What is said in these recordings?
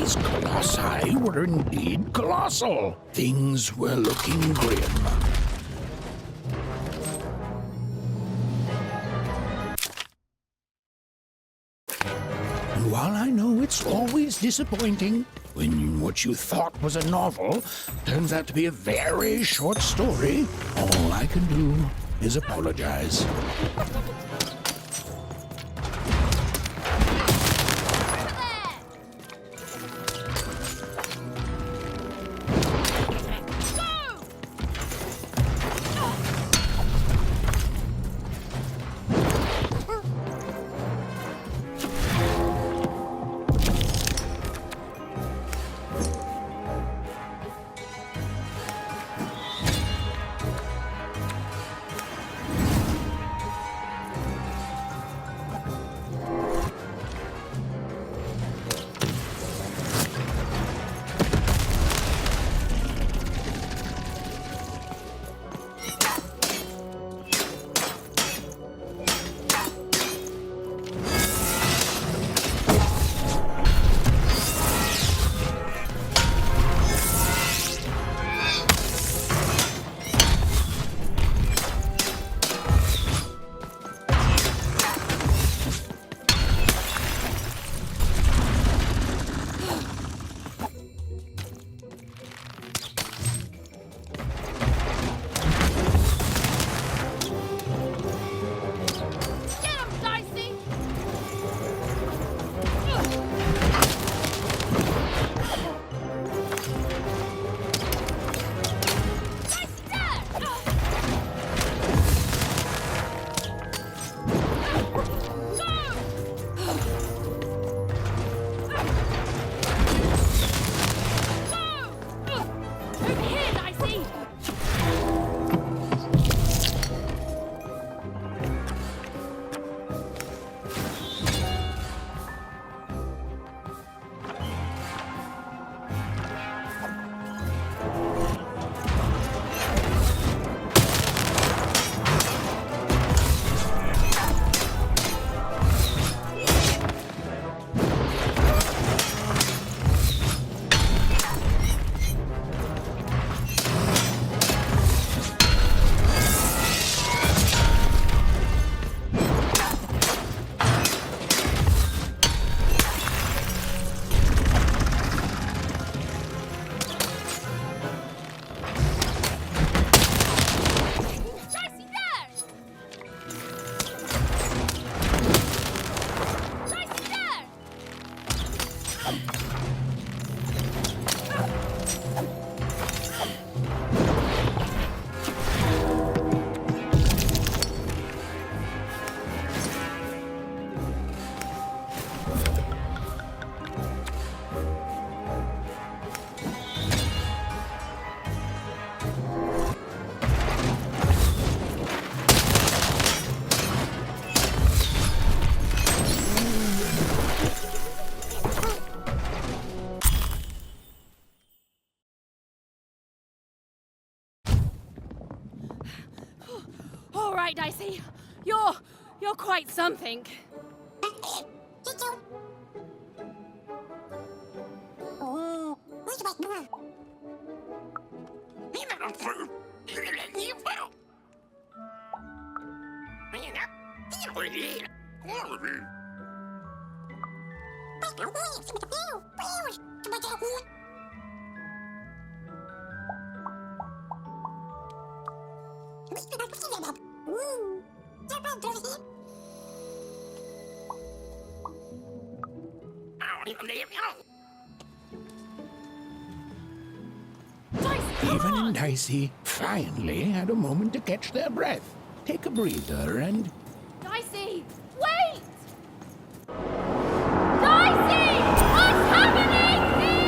These colossi were indeed colossal. Things were looking grim. And while I know it's always disappointing when what you thought was a novel turns out to be a very short story, all I can do is apologize. All right, Dicey. You're quite something. Even and Dicey finally had a moment to catch their breath, take a breather, and... Dicey, wait! Dicey! What's happening here?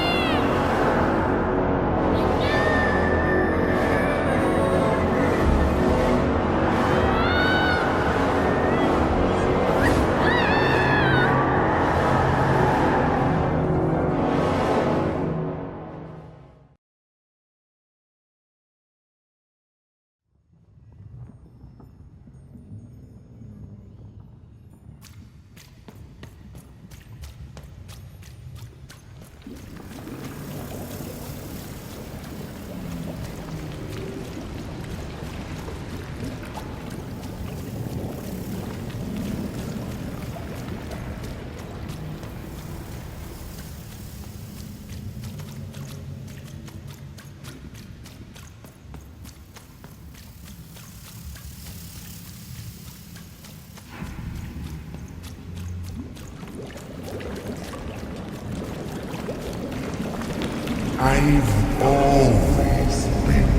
I've always been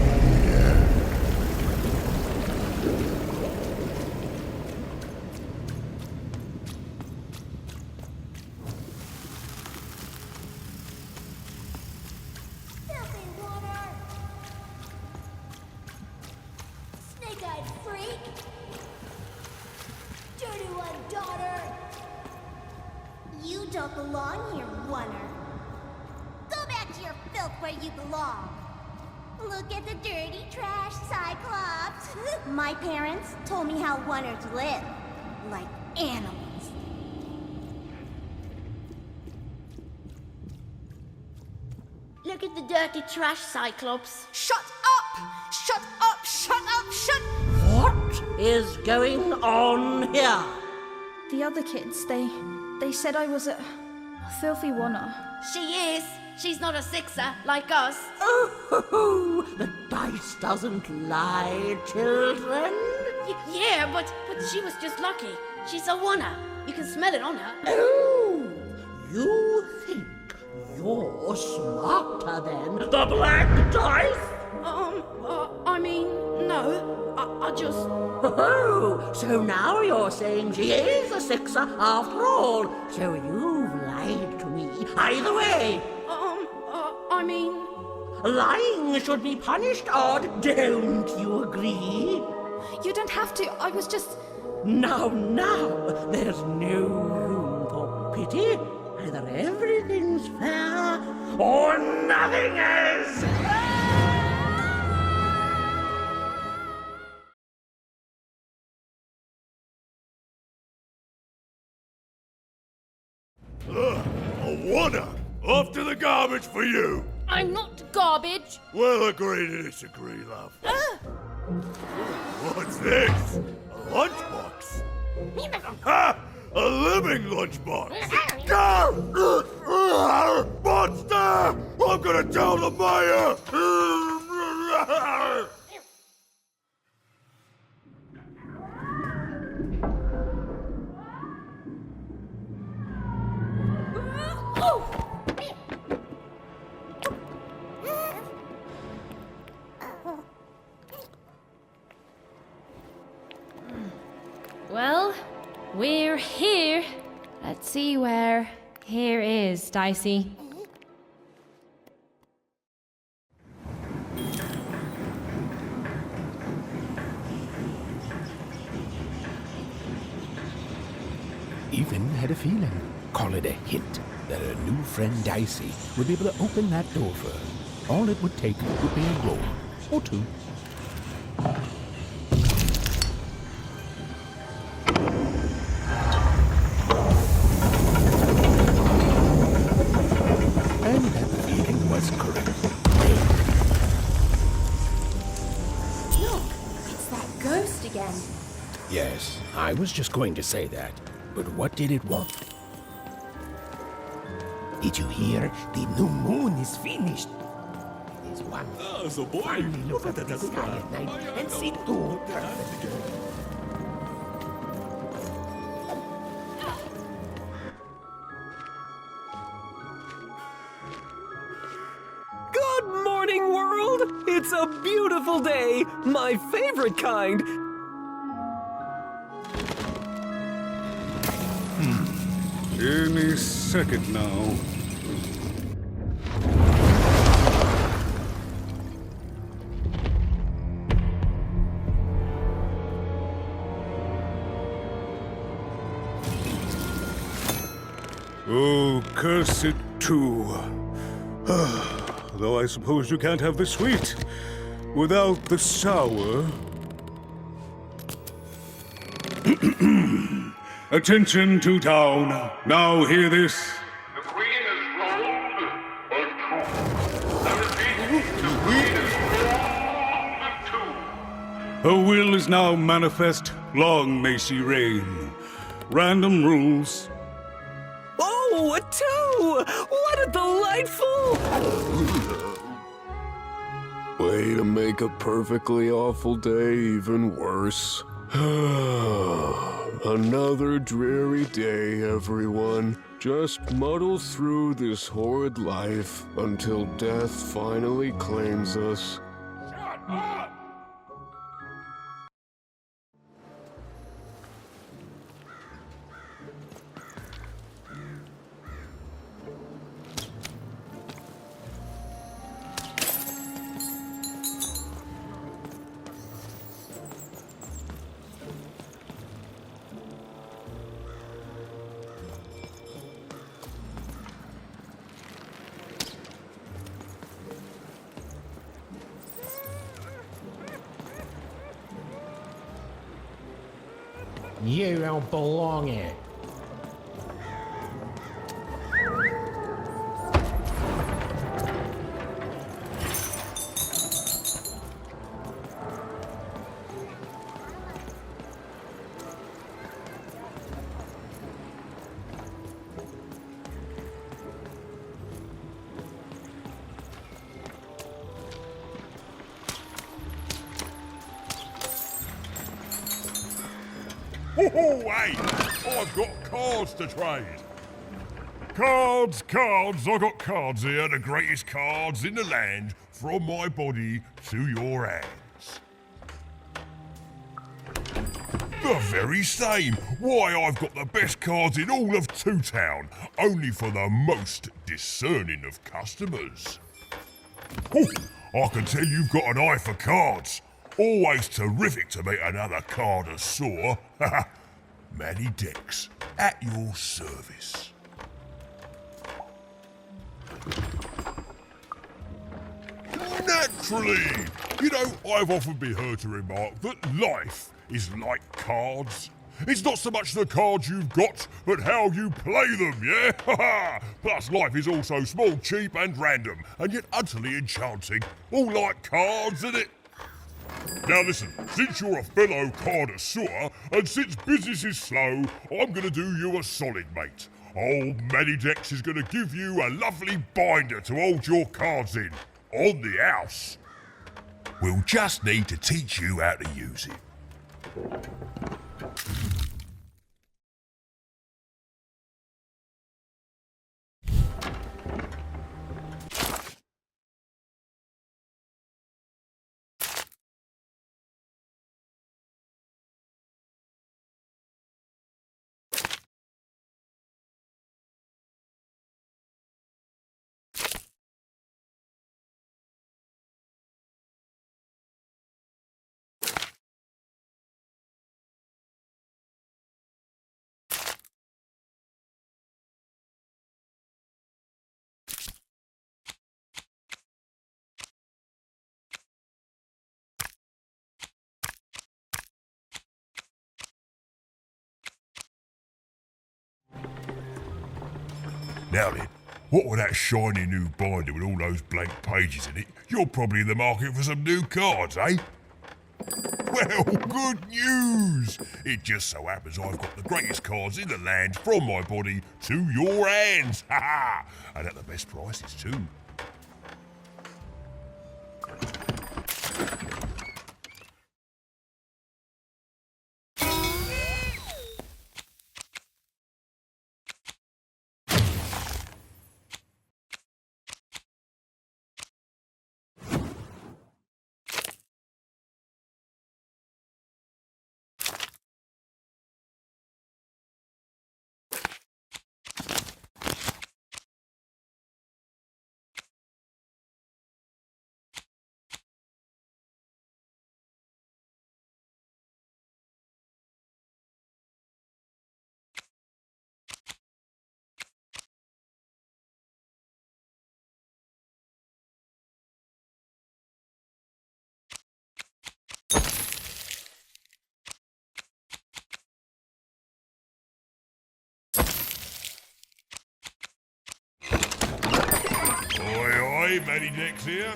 here. Filthy water! Snake-eyed freak! Dirty one, daughter! You don't belong here, Oner. Go back to your filth where you belong. Look at the dirty trash, Cyclops. My parents told me how Oners live, like animals. Look at the dirty trash, Cyclops. Shut up! Shut up! Shut up! Shut... What is going on here? The other kids, they said I was a filthy oner. She is. She's not a sixer like us. Oh, the dice doesn't lie, children. Yeah, but she was just lucky. She's a oner. You can smell it on her. Oh, you think you're smarter than the black dice? I mean, no. I just... Oh, so now you're saying she is a sixer after all. So you've lied to me. Either way. I mean... Lying should be punished, Odd. Don't you agree? You don't have to, I was just... Now, there's no room for pity. Either everything's fair, or nothing is! A Oner! Off to the garbage for you! I'm not garbage. We'll agree to disagree, love. What's this? A lunchbox? Ha! A living lunchbox! Monster! I'm gonna tell the mayor! Well, we're here. Let's see where here is, Dicey. Even had a feeling, call it a hint, that her new friend Dicey would be able to open that door for her. All it would take would be a roll or two. And that feeling was correct. Look, it's that ghost again. Yes, I was just going to say that. But what did it want? Did you hear? The new moon is finished. There's one. So boy, Finally look up at the sky at night and see two perfect. Good morning, world! It's a beautiful day, my favorite kind. Any second now. Oh, curse it too. Though I suppose you can't have the sweet without the sour. Attention to town. Now hear this. The Queen is wronged or true. I repeat, the Queen is wronged or true. Her will is now manifest. Long may she reign. Random rules. Oh, a two! What a delightful... Way to make a perfectly awful day even worse. Another dreary day, everyone. Just muddle through this horrid life until death finally claims us. Shut up! You don't belong here. Oh, hey! I've got cards to trade. Cards, cards, I got cards here, the greatest cards in the land, from my body to your hands. The very same. Why, I've got the best cards in all of Two Town, only for the most discerning of customers. Oh, I can tell you've got an eye for cards. Always terrific to meet another connoisseur. Manny Dex, at your service. Naturally! You know, I've often been heard to remark that life is like cards. It's not so much the cards you've got, but how you play them, yeah? Plus, life is also small, cheap and random, and yet utterly enchanting. All like cards, isn't it? Now listen, since you're a fellow connoisseur, and since business is slow, I'm gonna do you a solid, mate. Old Manny Dex is gonna give you a lovely binder to hold your cards in, on the house. We'll just need to teach you how to use it. Now then, what with that shiny new binder with all those blank pages in it, you're probably in the market for some new cards, eh? Well, good news! It just so happens I've got the greatest cards in the land from my body to your hands, ha ha! And at the best prices too. Oi, Manny Dex here,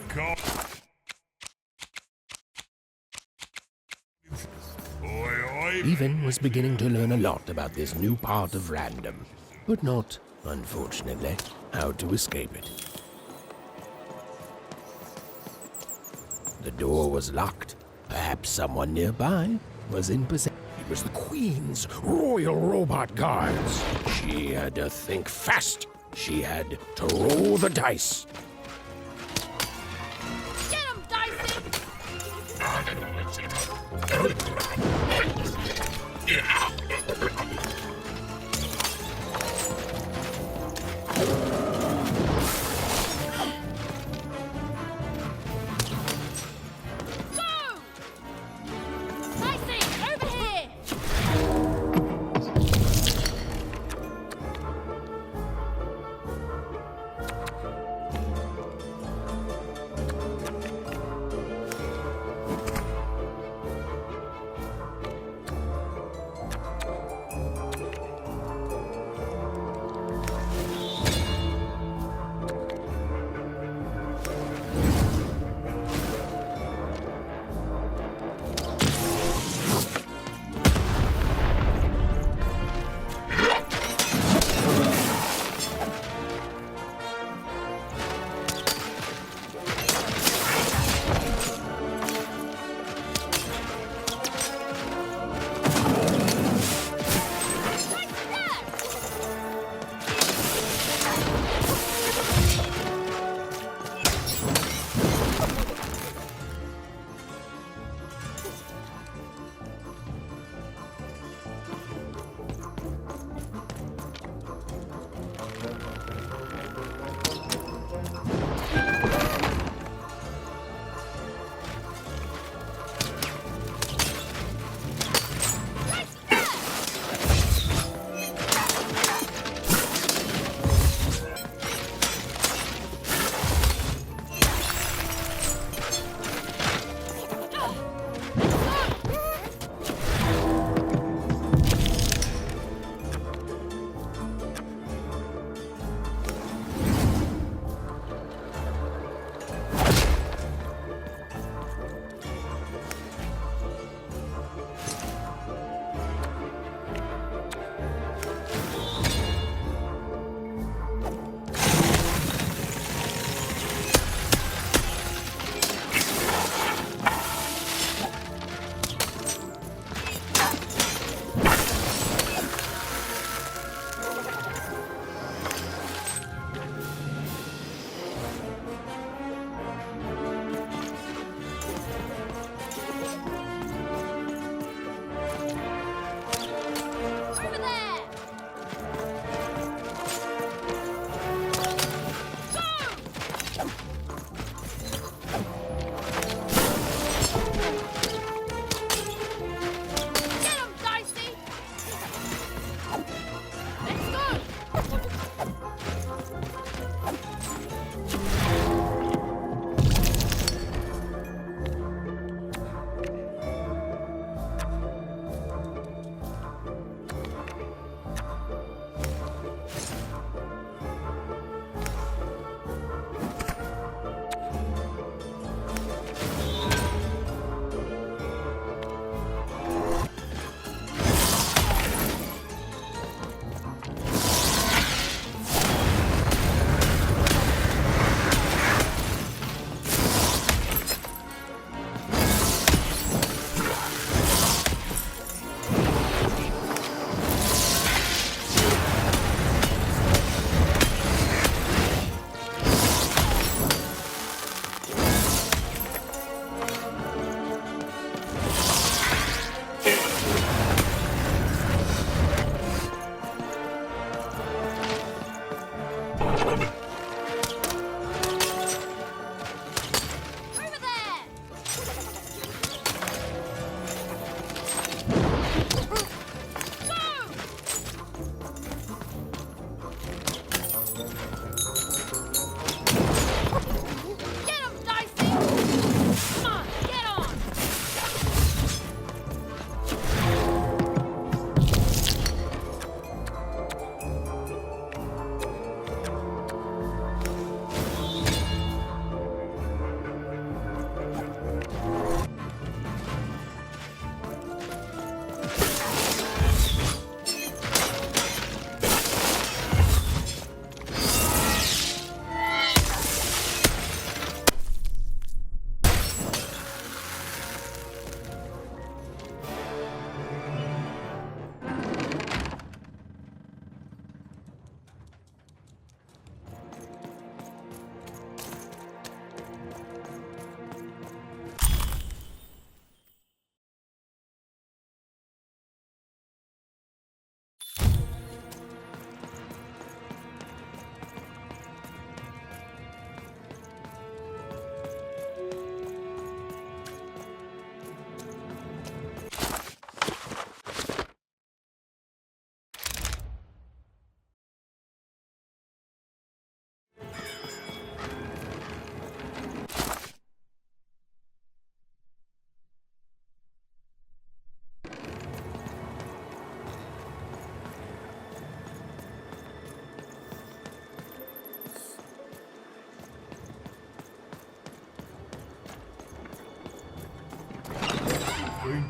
Even was beginning to learn a lot about this new part of random, but not, unfortunately, how to escape it. The door was locked. Perhaps someone nearby was in possession. was the Queen's Royal Robot Guards. She had to think fast. She had to roll the dice. Get him, Dicey! Go! Dicey, over here!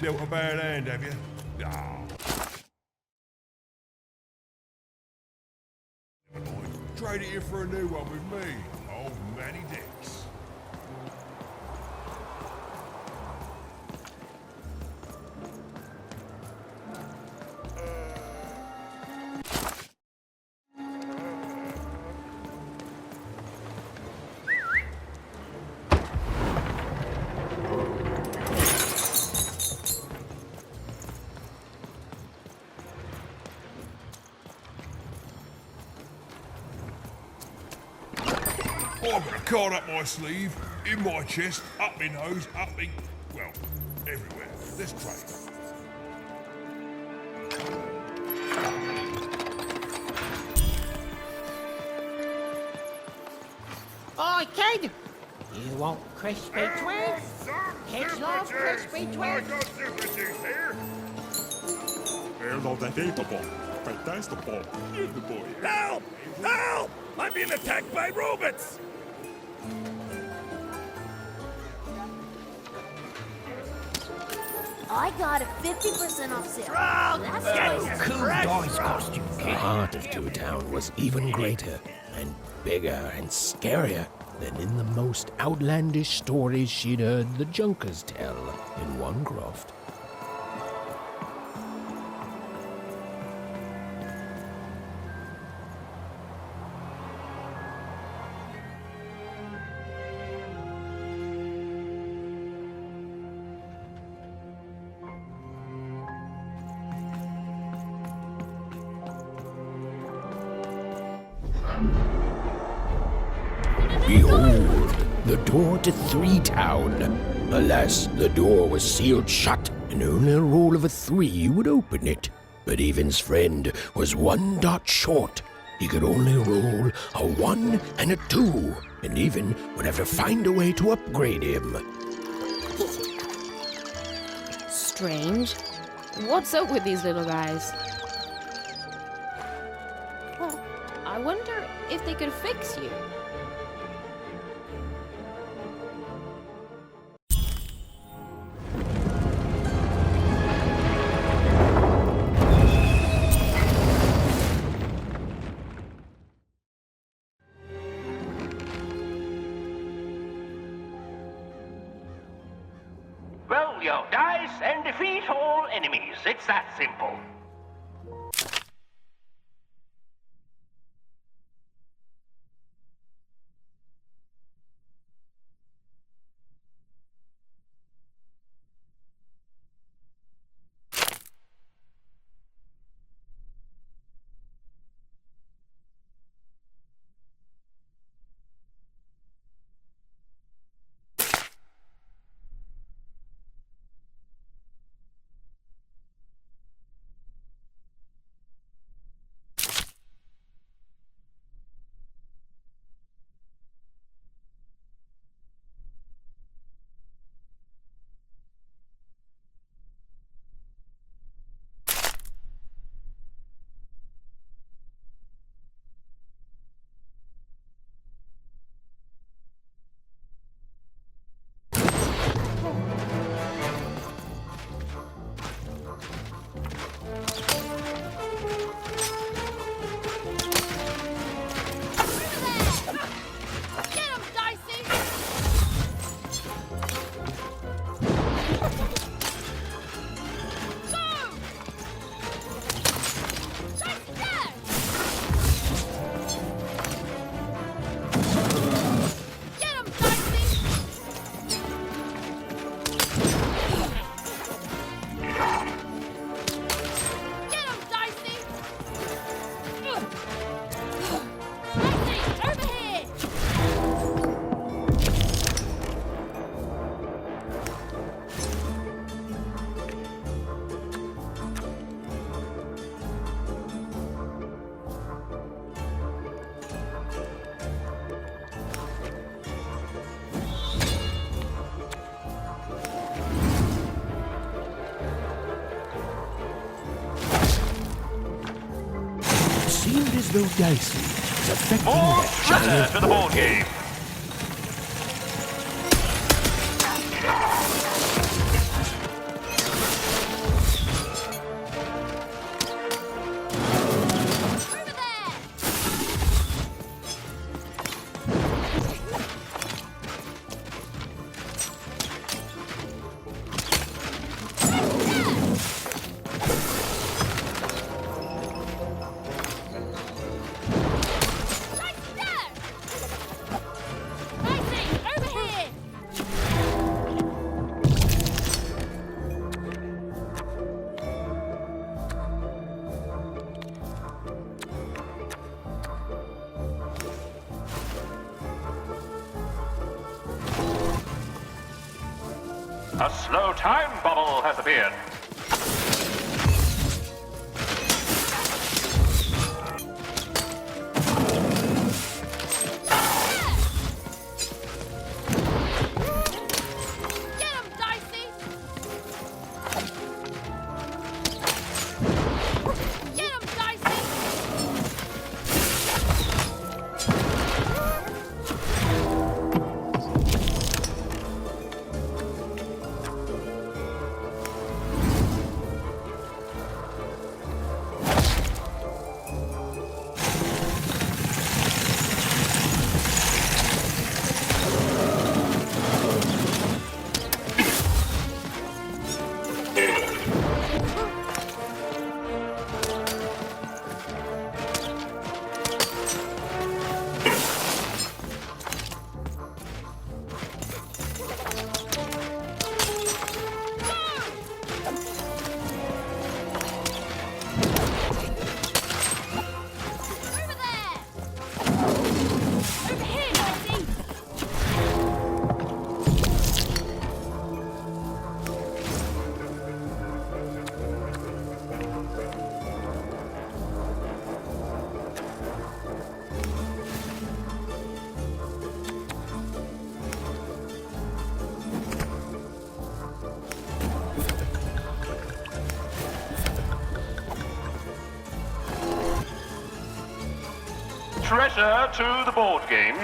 dealt a bad hand, have you? Ah. Never mind. Trade it in for a new one with me, old Manny Dix. I've got a card up my sleeve, in my chest, up my nose, up me... well, everywhere. Let's trade. Oi, kid! You want crispy twigs? Kids love crispy twigs. Hello, that ain't the ball. But that's the ball. Give the boy. Help! Help! I'm being attacked by robots! I got a 50% off sale. That's Cool Dice costume. The heart of Two Town was even greater and bigger and scarier than in the most outlandish stories she'd heard the Junkers tell in one croft. Behold, the door to Three Town. Alas, the door was sealed shut, and only a roll of a 3 would open it. But Evan's friend was 1 dot short. He could only roll a 1 and a 2, and Evan would have to find a way to upgrade him. Strange. What's up with these little guys? Well, I wonder if they could fix you. Roll your dice and defeat all enemies. It's that simple. Seemed as though Dicey was affecting that giant to the board game. A slow time bubble has appeared. Get him, Dicey! Get him, Dicey! Treasure to the board game.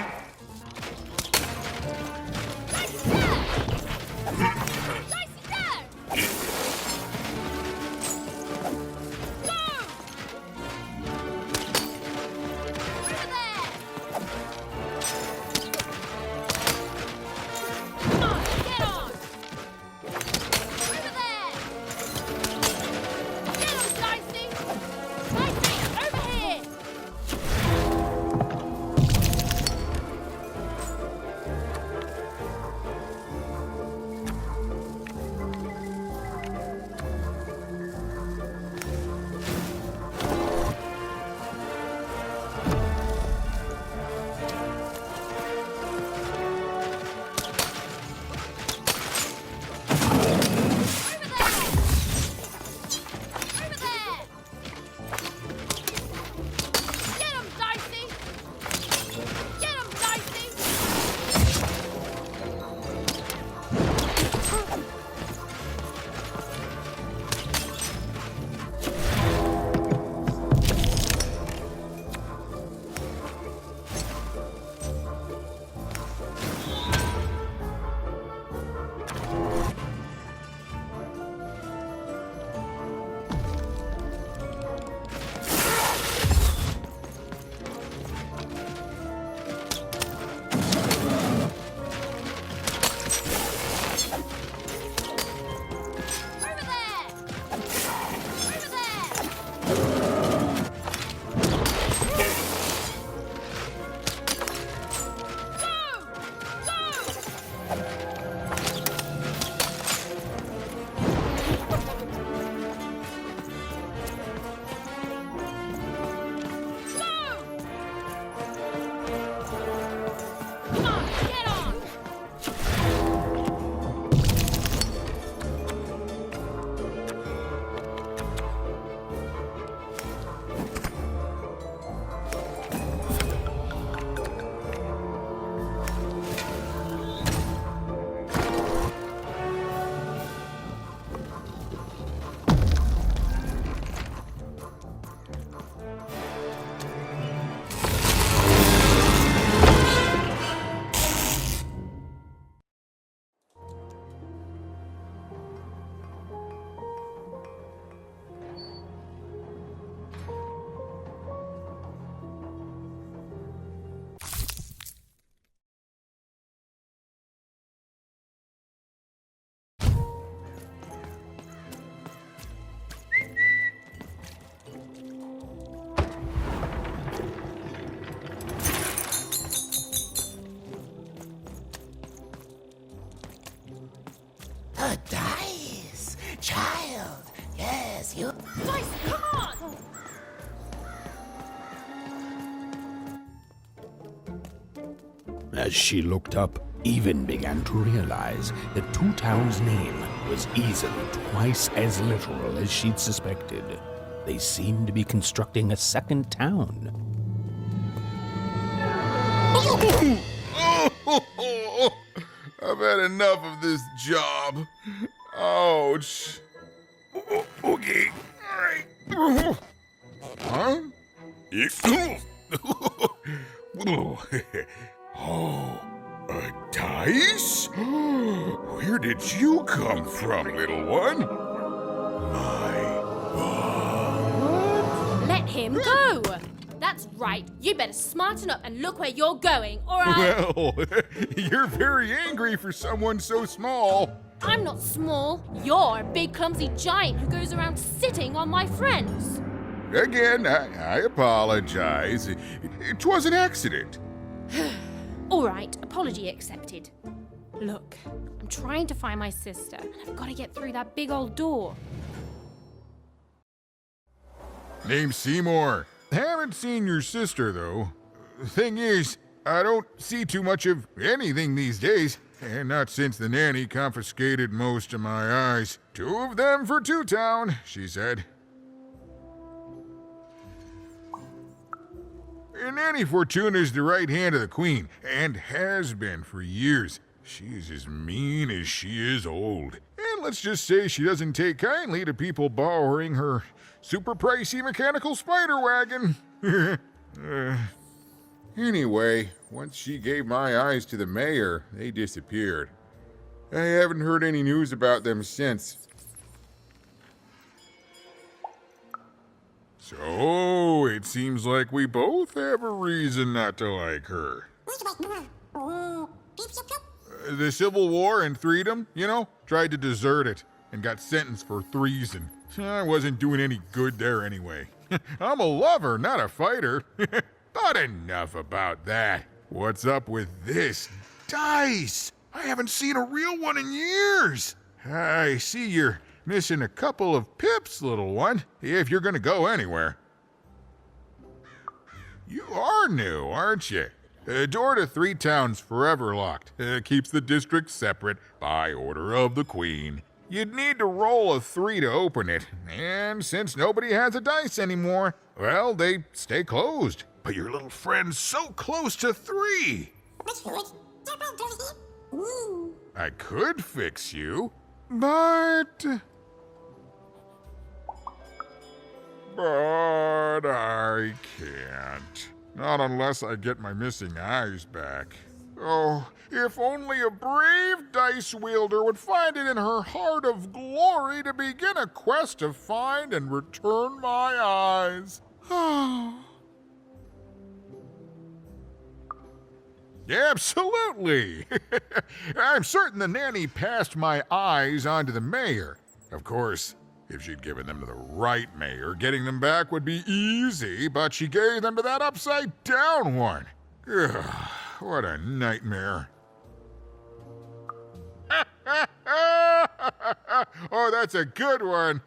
The dice! Child! Yes, you... Dice, come on! As she looked up, even began to realize that Two Town's name was easily twice as literal as she'd suspected. They seemed to be constructing a second town. I've had enough of this job. Ouch. Okay, all right. Huh? Oh, a dice? Where did you come from, little one? Let him go! That's right. You better smarten up and look where you're going, or I... Well, you're very angry for someone so small. I'm not small. You're a big, clumsy giant who goes around sitting on my friends. Again, I apologize. It was an accident. All right, apology accepted. Look, I'm trying to find my sister, and I've got to get through that big old door. Name's Seymour. Haven't seen your sister, though. Thing is, I don't see too much of anything these days, and not since the nanny confiscated most of my eyes. 2 of them for Two Town, she said. Nanny Fortuna's the right hand of the Queen, and has been for years. She's as mean as she is old. And let's just say she doesn't take kindly to people borrowing her super pricey mechanical spider wagon. Anyway, once she gave my eyes to the mayor, they disappeared. I haven't heard any news about them since. So, it seems like we both have a reason not to like her. The Civil War and freedom, you know, tried to desert it and got sentenced for treason. I wasn't doing any good there anyway. I'm a lover, not a fighter. But enough about that. What's up with this? Dice! I haven't seen a real one in years. I see you're missing a couple of pips, little one, if you're gonna go anywhere. You are new, aren't you? Door to Three Towns forever locked. Keeps the district separate by order of the Queen. You'd need to roll a 3 to open it, and since nobody has a dice anymore, well, they stay closed. But your little friend's so close to 3. I could fix you, but I can't. Not unless I get my missing eyes back. Oh, if only a brave dice wielder would find it in her heart of glory to begin a quest to find and return my eyes. Absolutely! I'm certain the nanny passed my eyes on to the mayor. Of course, if she'd given them to the right mayor, getting them back would be easy, but she gave them to that upside-down one. Ugh, what a nightmare. Oh, that's a good one.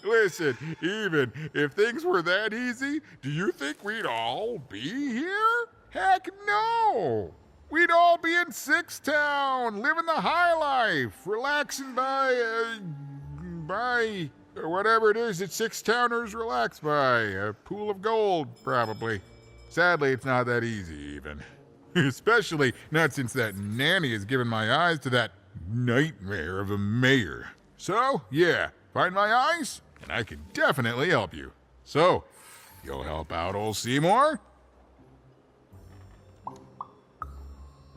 Listen, even if things were that easy, do you think we'd all be here? Heck no! We'd all be in Six Town, living the high life, relaxing by whatever it is that Six Towners relax by. A pool of gold, probably. Sadly, it's not that easy, even. Especially not since that nanny has given my eyes to that nightmare of a mayor. So, yeah, find my eyes, and I can definitely help you. So, you'll help out old Seymour?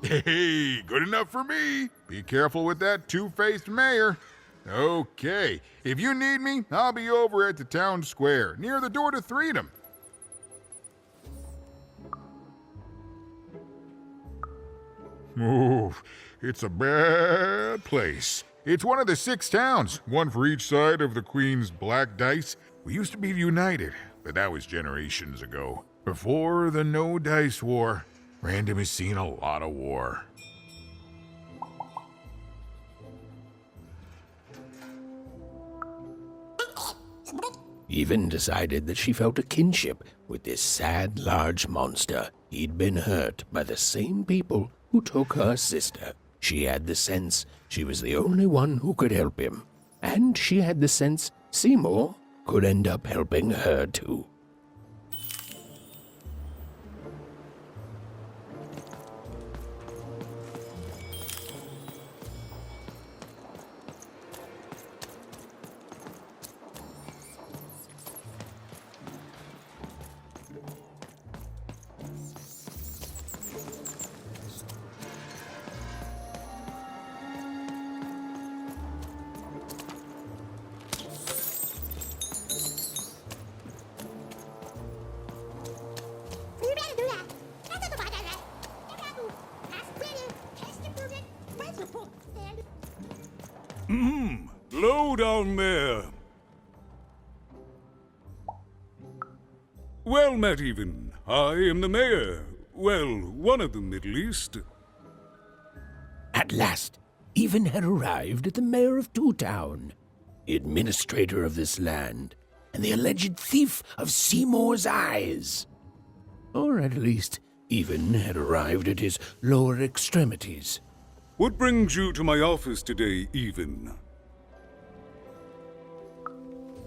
Hey, good enough for me. Be careful with that two-faced mayor. Okay, if you need me, I'll be over at the town square, near the door to Freedom. Oh, it's a bad place. It's one of the 6 towns, one for each side of the Queen's black dice. We used to be united, but that was generations ago. Before the No Dice War, Random has seen a lot of war. Even decided that she felt a kinship with this sad, large monster. He'd been hurt by the same people who took her sister. She had the sense she was the only one who could help him, and she had the sense Seymour could end up helping her too. Low down there. Well met, even. I am the mayor. Well, one of them, at least. At last, Even had arrived at the mayor of Two Town, the administrator of this land, and the alleged thief of Seymour's eyes. Or at least, Even had arrived at his lower extremities. What brings you to my office today, Even?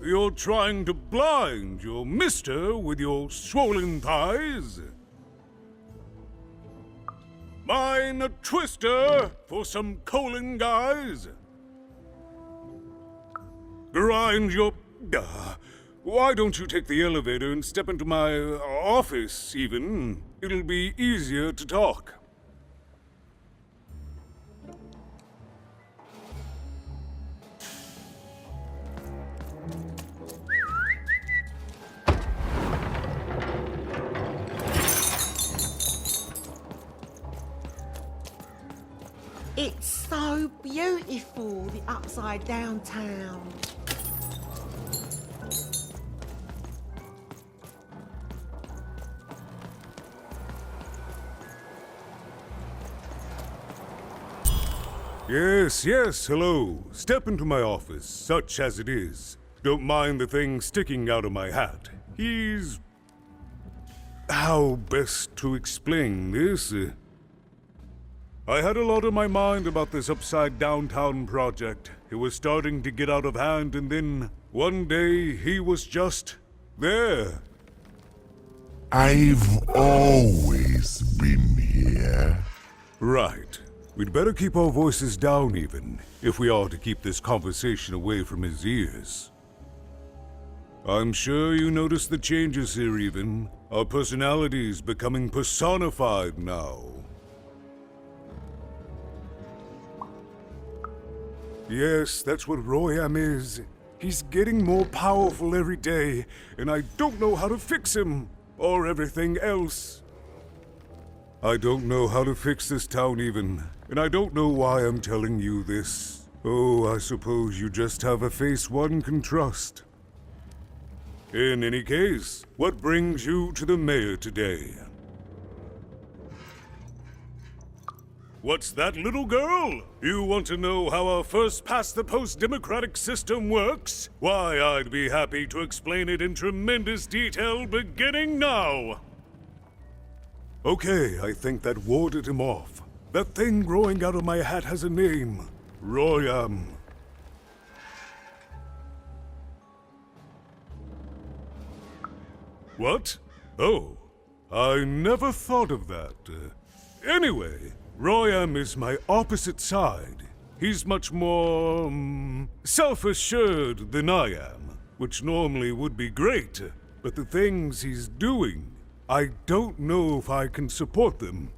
You're trying to blind your mister with your swollen thighs? Mine a twister for some colon guys? Grind your... why don't you take the elevator and step into my office, Even? It'll be easier to talk. It's so beautiful, the upside down town. Yes, yes, hello. Step into my office, such as it is. Don't mind the thing sticking out of my hat. He's... how best to explain this? I had a lot on my mind about this upside downtown project. It was starting to get out of hand, and then one day he was just there. I've always been here. Right. We'd better keep our voices down, Even, if we are to keep this conversation away from his ears. I'm sure you noticed the changes here, Even. Our personalities becoming personified now. Yes, that's what Royam is. He's getting more powerful every day, and I don't know how to fix him, or everything else. I don't know how to fix this town, Even, and I don't know why I'm telling you this. Oh, I suppose you just have a face one can trust. In any case, what brings you to the mayor today? What's that, little girl? You want to know how our first-past-the-post democratic system works? Why, I'd be happy to explain it in tremendous detail beginning now. Okay, I think that warded him off. That thing growing out of my hat has a name. Royam. What? Oh, I never thought of that. Anyway, Royam is my opposite side. He's much more, self-assured than I am, which normally would be great, but the things he's doing, I don't know if I can support them.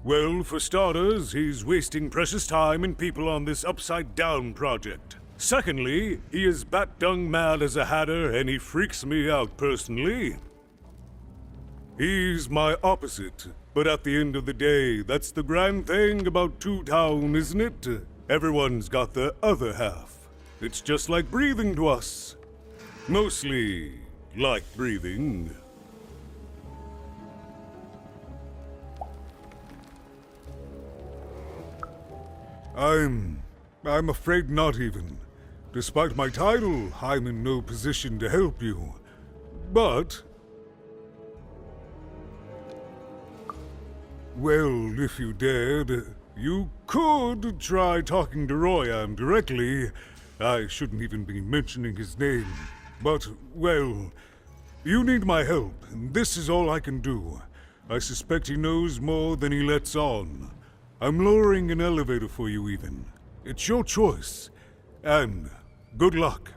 Well, for starters, he's wasting precious time and people on this upside-down project. Secondly, he is bat-dung mad as a hatter, and he freaks me out personally. He's my opposite, but at the end of the day, that's the grand thing about Two Town, isn't it? Everyone's got the other half. It's just like breathing to us. Mostly like breathing. I'm afraid not, Even. Despite my title, I'm in no position to help you. But Well, if you dared, you could try talking to Royan directly. I shouldn't even be mentioning his name. But, well, you need my help, and this is all I can do. I suspect he knows more than he lets on. I'm lowering an elevator for you, even. It's your choice. And good luck.